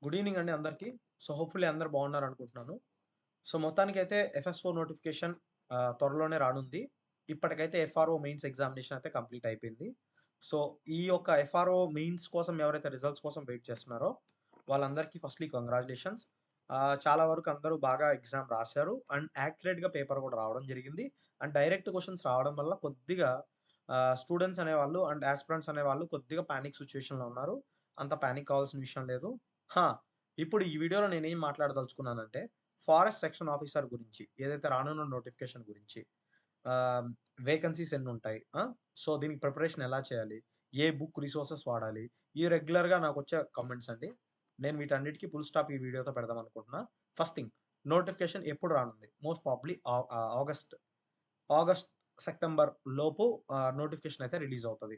Good evening అండి అందరికీ. So, hopefully అందరూ బాగున్నారనుకుంటున్నాను. సో, మొత్తానికైతే ఎఫ్ఎస్4 నోటిఫికేషన్ త్వరలోనే రానుంది. ఇప్పటికైతే ఎఫ్ఆర్ఓ మెయిన్స్ ఎగ్జామినేషన్ అయితే కంప్లీట్ అయిపోయింది. సో, ఈ యొక్క ఎఫ్ఆర్ఓ మెయిన్స్ కోసం ఎవరైతే రిజల్ట్స్ కోసం వెయిట్ చేస్తున్నారో వాళ్ళందరికీ ఫస్ట్‌లీ కంగ్రాచ్యులేషన్స్. చాలా వరకు అందరూ బాగా ఎగ్జామ్ రాశారు. అండ్ యాక్యురేట్‌గా పేపర్ కూడా రావడం జరిగింది. అండ్ డైరెక్ట్ క్వెషన్స్ రావడం వల్ల కొద్దిగా స్టూడెంట్స్ అనేవాళ్ళు అండ్ యాస్పిరెంట్స్ అనేవాళ్ళు కొద్దిగా పానిక్ సిట్యుయేషన్‌లో ఉన్నారు. అంత పానిక్ కావాల్సిన విషయం లేదు. హా! ఇప్పుడు ఈ వీడియోలో నేనేం మాట్లాడదలుచుకున్నానంటే, ఫారెస్ట్ సెక్షన్ ఆఫీసర్ గురించి. ఏదైతే రానున్న నోటిఫికేషన్ గురించి. ఆహ్, వేకెన్సీస్ ఎన్నుంటాయి? సో, దీనికి ప్రిపరేషన్ ఎలా చేయాలి? ఏ బుక్ రిసోర్సెస్ వాడాలి? ఈ రెగ్యులర్‌గా నాకొచ్చే కామెంట్స్ అండి. నేను వీటన్నిటికి ఫుల్ స్టాప్ ఈ వీడియోతో పెడదామనుకుంటున్నా. ఫస్ట్ థింగ్ నోటిఫికేషన్ ఎప్పుడు రానుంది? Most probably August. August, September లోపు నోటిఫికేషన్ అయితే రిలీజ్ అవుతది.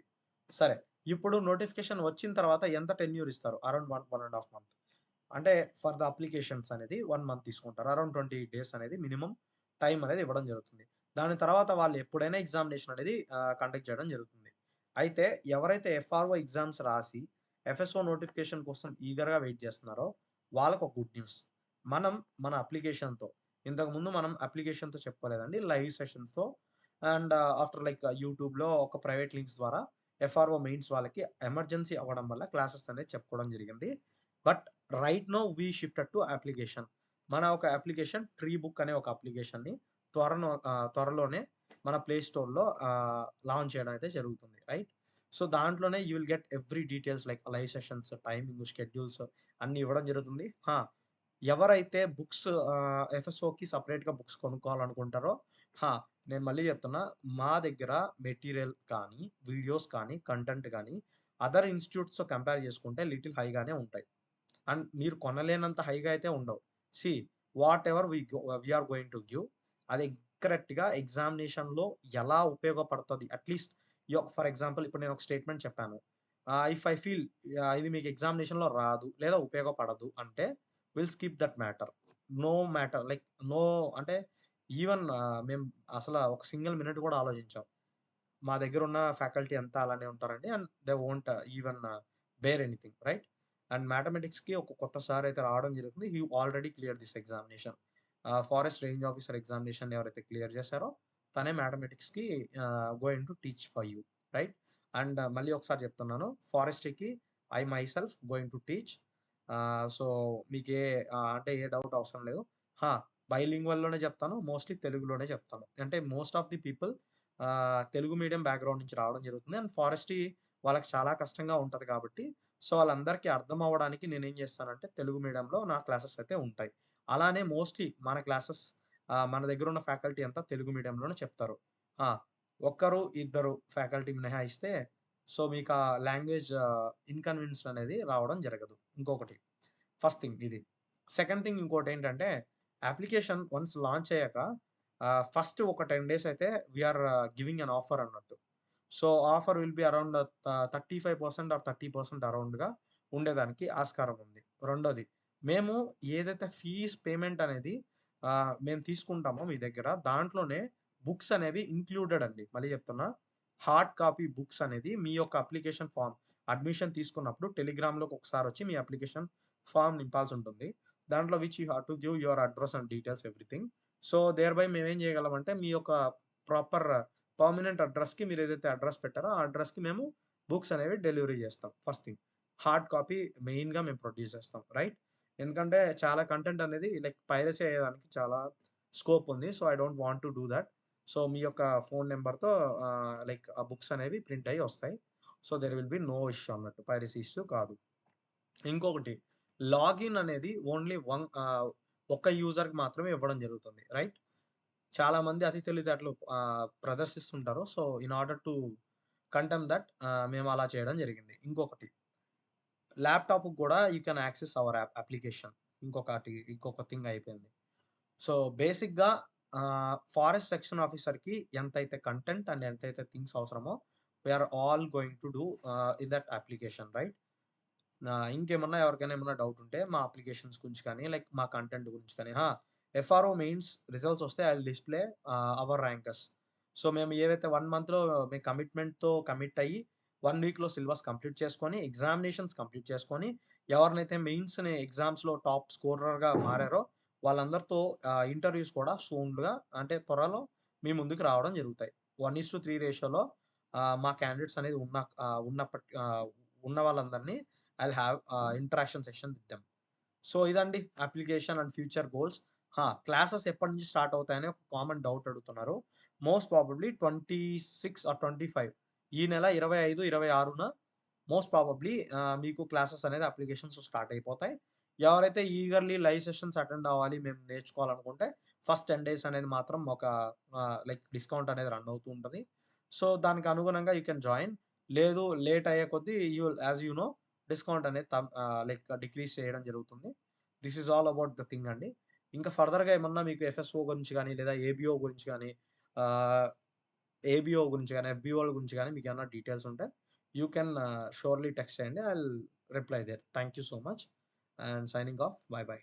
సరే. ఇప్పుడు నోటిఫికేషన్ వచ్చిన తర్వాత ఎంత టెన్యూర్ ఇస్తారు? Around 1 ½ month. అంటే ఫర్ ద అప్లికేషన్స్ అనేది 1 మంత్ తీసుకుంటారు. అరౌండ్ 28 డేస్ అనేది మినిమమ్ టైమ్ అనేది ఇవ్వడం జరుగుతుంది. దాని తర్వాత వాళ్ళు ఎప్పుడైనా ఎగ్జామినేషన్ అనేది కండక్ట్ చేయడం జరుగుతుంది. అయితే ఎవరైతే ఎఫ్ఆర్ఓ ఎగ్జామ్స్ రాసి ఎఫ్ఎస్ఓ నోటిఫికేషన్ కోసం ఈగర్‌గా వెయిట్ చేస్తున్నారో వాళ్ళకి ఒక గుడ్ న్యూస్. మనం మన అప్లికేషన్‌తో ఇంతకుముందు మనం అప్లికేషన్‌తో చెప్పుకోలేదండి. లైవ్ సెషన్స్‌తో అండ్ ఆఫ్టర్ లైక్ యూట్యూబ్‌లో ఒక ప్రైవేట్ లింక్స్ ద్వారా ఎఫ్ఆర్ఓ మెయిన్స్ వాళ్ళకి ఎమర్జెన్సీ అవ్వడం వల్ల క్లాసెస్ అనేది చెప్పుకోవడం జరిగింది. But right now we shifted to application. మన ఒక అప్లికేషన్ ట్రీ బుక్ అనే ఒక అప్లికేషన్‌ని త్వరలోనే మన ప్లే స్టోర్‌లో లాంచ్ చేయడం అయితే జరుగుతుంది. రైట్. సో, దాంట్లోనే you will get every details like live sessions, timing, schedules అన్నీ ఇవ్వడం జరుగుతుంది. ఎవరైతే బుక్స్ ఎఫ్ఎస్ఓకి సెపరేట్‌గా బుక్స్ కొనుక్కోవాలనుకుంటారో హా! నేను మళ్ళీ చెప్తున్నా. మా దగ్గర మెటీరియల్ కానీ, వీడియోస్ కానీ, కంటెంట్ గానీ అదర్ ఇన్‌స్టిట్యూట్స్‌తో కంపేర్ చేసుకుంటే లిటిల్ హైగానే ఉంటాయి. అండ్ మీరు కొనలేనంత హైగా అయితే ఉండవు. See whatever we are going to give అది కరెక్ట్‌గా ఎగ్జామినేషన్‌లో ఎలా ఉపయోగపడతది అట్‌లీస్ట్ ఫర్ ఎగ్జాంపుల్ ఇప్పుడు నేను ఒక స్టేట్మెంట్ చెప్పాను. ఇఫ్ ఐ ఫీల్ ఇది మీకు ఎగ్జామినేషన్‌లో రాదు లేదా ఉపయోగపడదు అంటే will skip that matter. No matter like no అంటే ఈవెన్ మేము అసల ఒక సింగిల్ మినిట్ కూడా ఆలోచించం. మా దగ్గరున్న ఫ్యాకల్టీ అంతా అలానే ఉంటారండి. And they won't even bear anything right. And మ్యాథమెటిక్స్‌కి ఒక కొత్త సార్ అయితే రావడం జరుగుతుంది. He already cleared this examination. Forest range officer examination ఎవరైతే క్లియర్ చేశారో తనే మ్యాథమెటిక్స్‌కి going to teach for you right. And మళ్ళీ ఒకసారి చెప్తున్నాను. ఫారెస్ట్‌కి I myself going to teach. So, మీకే అంటే ఏ డౌట్ అవసరం లేదు. హా! బైలింగ్వల్‌లోనే చెప్తాను. మోస్ట్‌లీ తెలుగులోనే చెప్తాను. అంటే most of the people Telugu medium background నుంచి రావడం జరుగుతుంది. అండ్ ఫారెస్ట్‌యి వాళ్ళకి చాలా కష్టంగా ఉంటది కాబట్టి, సో, వాళ్ళందరికీ అర్థం అవ్వడానికి నేనేం చేస్తానంటే, తెలుగు మీడియంలో నా క్లాసెస్ అయితే ఉంటాయి. అలానే మోస్ట్‌లీ మన క్లాసెస్ మన దగ్గరున్న ఫ్యాకల్టీ అంతా తెలుగు మీడియంలోనే చెప్తారు. ఆ! ఒక్కరు, ఇద్దరు ఫ్యాకల్టీ మినహాయిస్తే, సో, మీకా లాంగ్వేజ్ ఇన్‌కన్వీనియన్స్ అనేది రావడం జరగదు. ఇంకొకటి ఫస్ట్ థింగ్ ఇది. సెకండ్ థింగ్ ఇంకోటేంటంటే, అప్లికేషన్ వన్స్ లాంచ్ అయ్యాక ఫస్ట్ ఒక 10 డేస్ అయితే we are giving an offer అన్నట్టు. So, offer will be around 35% or 30% అరౌండ్‌గా ఉండేదానికి ఆస్కారం ఉంది. రెండోది, మేము ఏదైతే ఫీస్ పేమెంట్ అనేది మేము తీసుకుంటామో మీ దగ్గర దాంట్లోనే బుక్స్ అనేవి ఇంక్లూడెడ్ అండి. మళ్ళీ చెప్తున్నా. హార్డ్ కాపీ బుక్స్ అనేది మీ యొక్క అప్లికేషన్ ఫార్మ్ అడ్మిషన్ తీసుకున్నప్పుడు టెలిగ్రామ్‌లోకి ఒకసారొచ్చి మీ అప్లికేషన్ ఫార్మ్ నింపాల్సుంటుంది. దాంట్లో which you have to give your address and details everything. So, thereby మేమేం చేయగలమంటే మీ యొక్క ప్రాపర్ పర్మనెంట్ అడ్రెస్‌కి మీరేదైతే అడ్రెస్ పెట్టారో, ఆ అడ్రెస్‌కి మేము బుక్స్ అనేవి డెలివరీ చేస్తాం. First thing. హార్డ్ కాపీ మెయిన్‌గా మేము ప్రొడ్యూస్ చేస్తాం. రైట్? ఎందుకంటే చాలా కంటెంట్ అనేది లైక్ పైరసీ అయ్యేదానికి చాలా స్కోప్ ఉంది. So, I don't want to do that. So, మీ యొక్క ఫోను నంబర్‌తో లైక్ ఆ బుక్స్ అనేవి ప్రింట్ అయ్యి వస్తాయి. So, there will be no issue అన్నట్టు. పైరసీ ఇష్యూ కాదు. ఇంకొకటి లాగిన్ అనేది ఓన్లీ ఒక్క యూజర్‌కి మాత్రమే ఇవ్వడం జరుగుతుంది. రైట్? చాలామంది అతి తెలివితేటలు ప్రదర్శిస్తుంటారు. So, in order to contain that మేము అలా చేయడం జరిగింది. ఇంకొకటి ల్యాప్‌టాప్‌కి గూడా you can access our application. ఇంకొక థింగ్ అయిపోయింది. సో, బేసిక్‌గా ఫారెస్ట్ సెక్షన్ ఆఫీసర్‌కి ఎంతైతే కంటెంట్ అండ్ ఎంతైతే థింగ్స్ అవసరమో we are all going to do in that application right. ఇంకేమన్నా ఎవరికైనా ఏమన్నా డౌట్ ఉంటే మా అప్లికేషన్స్ గురించి కానీ, లైక్ మా కంటెంట్ గురించి కానీ ఎఫ్ఆర్ఓ మెయిన్స్ రిజల్ట్స్ వస్తే I will display our rankers. సో, మేము ఏవైతే 1 మంత్‌లో మేము కమిట్మెంట్‌తో కమిట్ అయ్యి 1 వీక్‌లో సిలబస్ కంప్లీట్ చేసుకొని, ఎగ్జామినేషన్స్ కంప్లీట్ చేసుకొని, ఎవరినైతే మెయిన్స్‌ని ఎగ్జామ్స్‌లో టాప్ స్కోరర్‌గా మారారో వాళ్ళందరితో ఇంటర్వ్యూస్ కూడా సూన్‌గా అంటే త్వరలో మీ ముందుకు రావడం జరుగుతాయి. 1:3 రేషియోలో మా క్యాండిడేట్స్ అనేది ఉన్న వాళ్ళందరిని I will have interaction session with them. So, ఇదండి application and future goals. Classes ఎప్పటి నుంచి స్టార్ట్ అవుతాయని ఒక కామన్ డౌట్ అడుగుతున్నారు. మోస్ట్ ప్రాబబ్లీ 26 ఆర్ 25 ఈ నెల 25, 26న మోస్ట్ ప్రాబబ్లీ మీకు క్లాసెస్ అనేది అప్లికేషన్స్ స్టార్ట్ అయిపోతాయి. ఎవరైతే ఈగర్‌లీ లైవ్ సెషన్స్ అటెండ్ అవ్వాలి, మేము నేర్చుకోవాలనుకుంటే ఫస్ట్ 10 డేస్ అనేది మాత్రం ఒక లైక్ డిస్కౌంట్ అనేది రన్ అవుతూ ఉంటది. సో, దానికి అనుగుణంగా యూ కెన్ జాయిన్. లేదు లేట్ అయ్యే కొద్దీ యాస్ యూ నో డిస్కౌంట్ అనేది లైక్ డిక్రీజ్ చేయడం జరుగుతుంది. This is all about the thing అండి. ఇంకా ఫర్దర్‌గా ఏమన్నా మీకు ఎఫ్ఎస్ఓ గురించి గాని, లేదా ఏబీఓ గురించి గాని, ఆహ్, ఏబీఓ గురించి గాని, ఎఫ్‌బీఓల గురించి గాని మీకేమన్నా డీటెయిల్స్ ఉంటే యూ కెన్ షూర్‌లీ టెక్స్ట్ చేయండి. I will reply there. Thank you so much and signing off. Bye by.